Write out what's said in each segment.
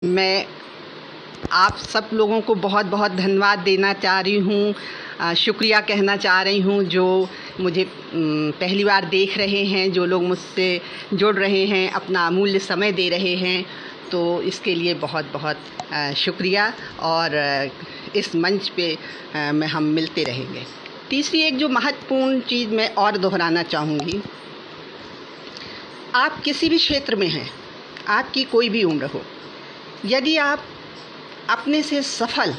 मैं आप सब लोगों को बहुत बहुत धन्यवाद देना चाह रही हूँ, शुक्रिया कहना चाह रही हूँ जो मुझे पहली बार देख रहे हैं, जो लोग मुझसे जुड़ रहे हैं, अपना अमूल्य समय दे रहे हैं, तो इसके लिए बहुत बहुत शुक्रिया। और इस मंच पे में हम मिलते रहेंगे। तीसरी एक जो महत्वपूर्ण चीज़ मैं और दोहराना चाहूँगी, आप किसी भी क्षेत्र में हैं, आपकी कोई भी उम्र हो, यदि आप अपने से सफल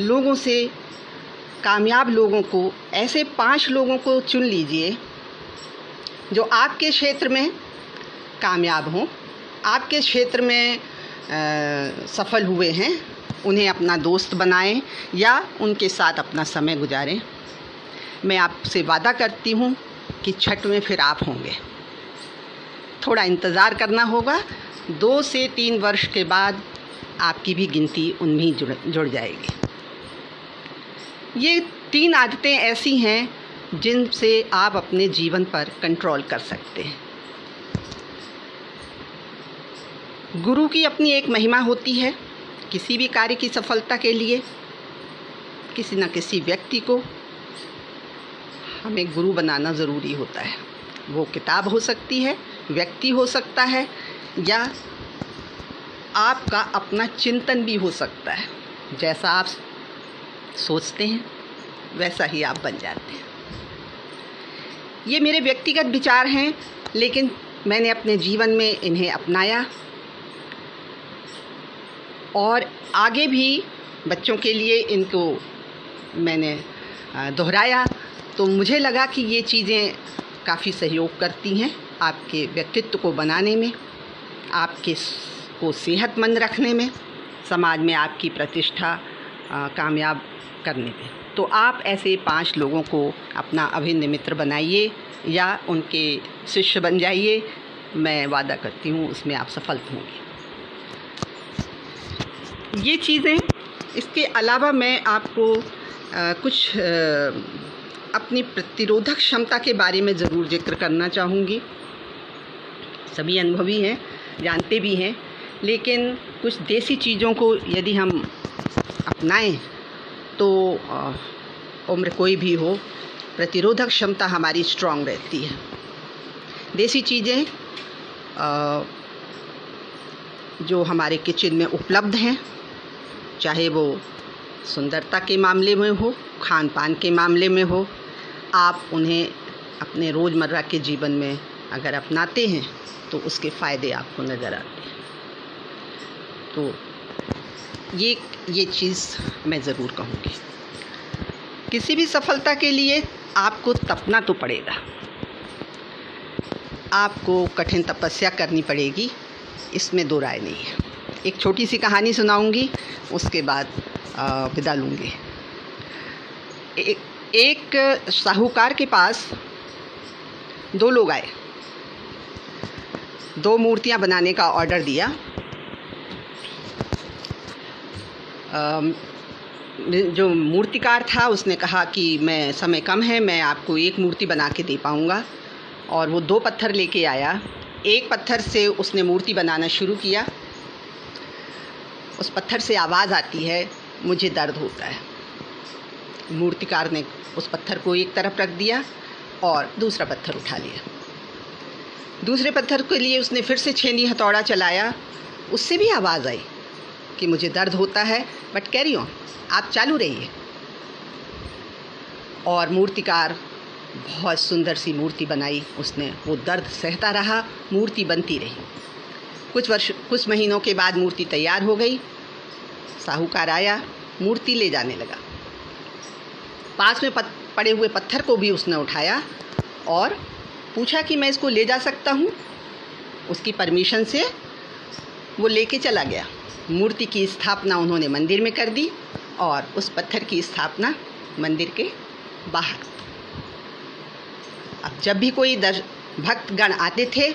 लोगों से, कामयाब लोगों को, ऐसे 5 लोगों को चुन लीजिए जो आपके क्षेत्र में कामयाब हों, आपके क्षेत्र में सफल हुए हैं, उन्हें अपना दोस्त बनाएं या उनके साथ अपना समय गुजारें। मैं आपसे वादा करती हूँ कि छठ में फिर आप होंगे। थोड़ा इंतज़ार करना होगा, 2 से 3 वर्ष के बाद आपकी भी गिनती उनमें जुड़ जाएगी। ये 3 आदतें ऐसी हैं जिनसे आप अपने जीवन पर कंट्रोल कर सकते हैं। गुरु की अपनी एक महिमा होती है। किसी भी कार्य की सफलता के लिए किसी न किसी व्यक्ति को हमें गुरु बनाना ज़रूरी होता है। वो किताब हो सकती है, व्यक्ति हो सकता है, या आपका अपना चिंतन भी हो सकता है। जैसा आप सोचते हैं वैसा ही आप बन जाते हैं। ये मेरे व्यक्तिगत विचार हैं, लेकिन मैंने अपने जीवन में इन्हें अपनाया और आगे भी बच्चों के लिए इनको मैंने दोहराया। तो मुझे लगा कि ये चीज़ें काफ़ी सहयोग करती हैं आपके व्यक्तित्व को बनाने में, आपके को सेहतमंद रखने में, समाज में आपकी प्रतिष्ठा कामयाब करने में। तो आप ऐसे 5 लोगों को अपना अभिन्न मित्र बनाइए या उनके शिष्य बन जाइए। मैं वादा करती हूँ उसमें आप सफल होंगे। ये चीज़ें, इसके अलावा मैं आपको कुछ अपनी प्रतिरोधक क्षमता के बारे में ज़रूर जिक्र करना चाहूँगी। सभी अनुभवी हैं, जानते भी हैं, लेकिन कुछ देसी चीज़ों को यदि हम अपनाएं तो उम्र कोई भी हो, प्रतिरोधक क्षमता हमारी स्ट्रॉन्ग रहती है। देसी चीज़ें जो हमारे किचन में उपलब्ध हैं, चाहे वो सुंदरता के मामले में हो, खान पान के मामले में हो, आप उन्हें अपने रोज़मर्रा के जीवन में अगर अपनाते हैं तो उसके फ़ायदे आपको नज़र आते हैं। तो ये चीज़ मैं ज़रूर कहूँगी। किसी भी सफलता के लिए आपको तपना तो पड़ेगा, आपको कठिन तपस्या करनी पड़ेगी, इसमें 2 राय नहीं है। एक छोटी सी कहानी सुनाऊंगी, उसके बाद विदा लूँगी। एक साहूकार के पास 2 लोग आए, 2 मूर्तियाँ बनाने का ऑर्डर दिया। जो मूर्तिकार था उसने कहा कि मैं समय कम है, मैं आपको 1 मूर्ति बना के दे पाऊँगा। और वो 2 पत्थर लेके आया। एक पत्थर से उसने मूर्ति बनाना शुरू किया। उस पत्थर से आवाज़ आती है, मुझे दर्द होता है। मूर्तिकार ने उस पत्थर को एक तरफ रख दिया और दूसरा पत्थर उठा लिया। दूसरे पत्थर के लिए उसने फिर से छेनी हथौड़ा चलाया, उससे भी आवाज़ आई कि मुझे दर्द होता है, बट कैरी ऑन, आप चालू रहिए। और मूर्तिकार बहुत सुंदर सी मूर्ति बनाई उसने। वो दर्द सहता रहा, मूर्ति बनती रही। कुछ महीनों के बाद मूर्ति तैयार हो गई। साहूकार आया, मूर्ति ले जाने लगा। पास में पड़े हुए पत्थर को भी उसने उठाया और पूछा कि मैं इसको ले जा सकता हूँ। उसकी परमिशन से वो लेके चला गया। मूर्ति की स्थापना उन्होंने मंदिर में कर दी और उस पत्थर की स्थापना मंदिर के बाहर। अब जब भी कोई भक्तगण आते थे,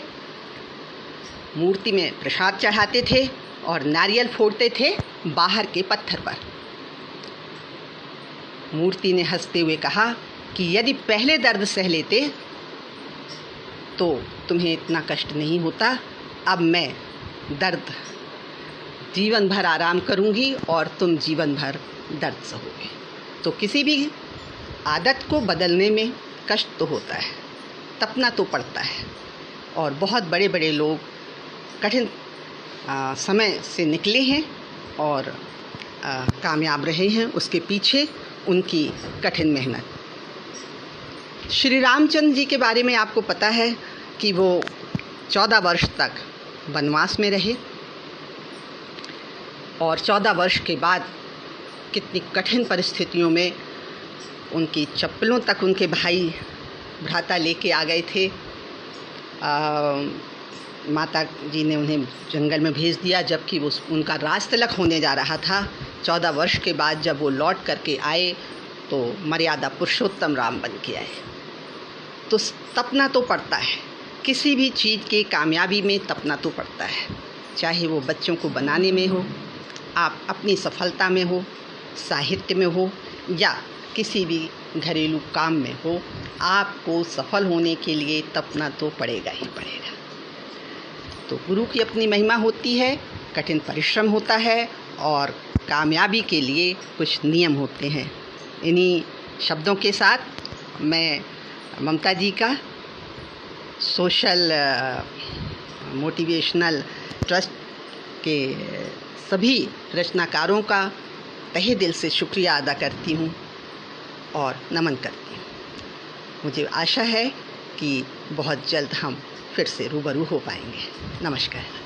मूर्ति में प्रसाद चढ़ाते थे और नारियल फोड़ते थे बाहर के पत्थर पर। मूर्ति ने हंसते हुए कहा कि यदि पहले दर्द सह लेते तो तुम्हें इतना कष्ट नहीं होता। अब मैं दर्द जीवन भर आराम करूँगी और तुम जीवन भर दर्द सहोगे। तो किसी भी आदत को बदलने में कष्ट तो होता है, तपना तो पड़ता है, और बहुत बड़े बड़े लोग कठिन समय से निकले हैं और कामयाब रहे हैं। उसके पीछे उनकी कठिन मेहनत। श्री रामचंद्र जी के बारे में आपको पता है कि वो 14 वर्ष तक वनवास में रहे और 14 वर्ष के बाद कितनी कठिन परिस्थितियों में उनकी चप्पलों तक उनके भाई भ्राता लेके आ गए थे। माता जी ने उन्हें जंगल में भेज दिया, जबकि वो उनका राज तिलक होने जा रहा था। 14 वर्ष के बाद जब वो लौट करके आए तो मर्यादा पुरुषोत्तम राम बन के आए। तो तपना तो पड़ता है, किसी भी चीज़ के कामयाबी में तपना तो पड़ता है, चाहे वो बच्चों को बनाने में हो, आप अपनी सफलता में हो, साहित्य में हो, या किसी भी घरेलू काम में हो। आपको सफल होने के लिए तपना तो पड़ेगा ही पड़ेगा। तो गुरु की अपनी महिमा होती है, कठिन परिश्रम होता है और कामयाबी के लिए कुछ नियम होते हैं। इन्हीं शब्दों के साथ मैं ममता जी का सोशल मोटिवेशनल ट्रस्ट के सभी रचनाकारों का तहे दिल से शुक्रिया अदा करती हूँ और नमन करती हूँ। मुझे आशा है कि बहुत जल्द हम फिर से रूबरू हो पाएंगे। नमस्कार।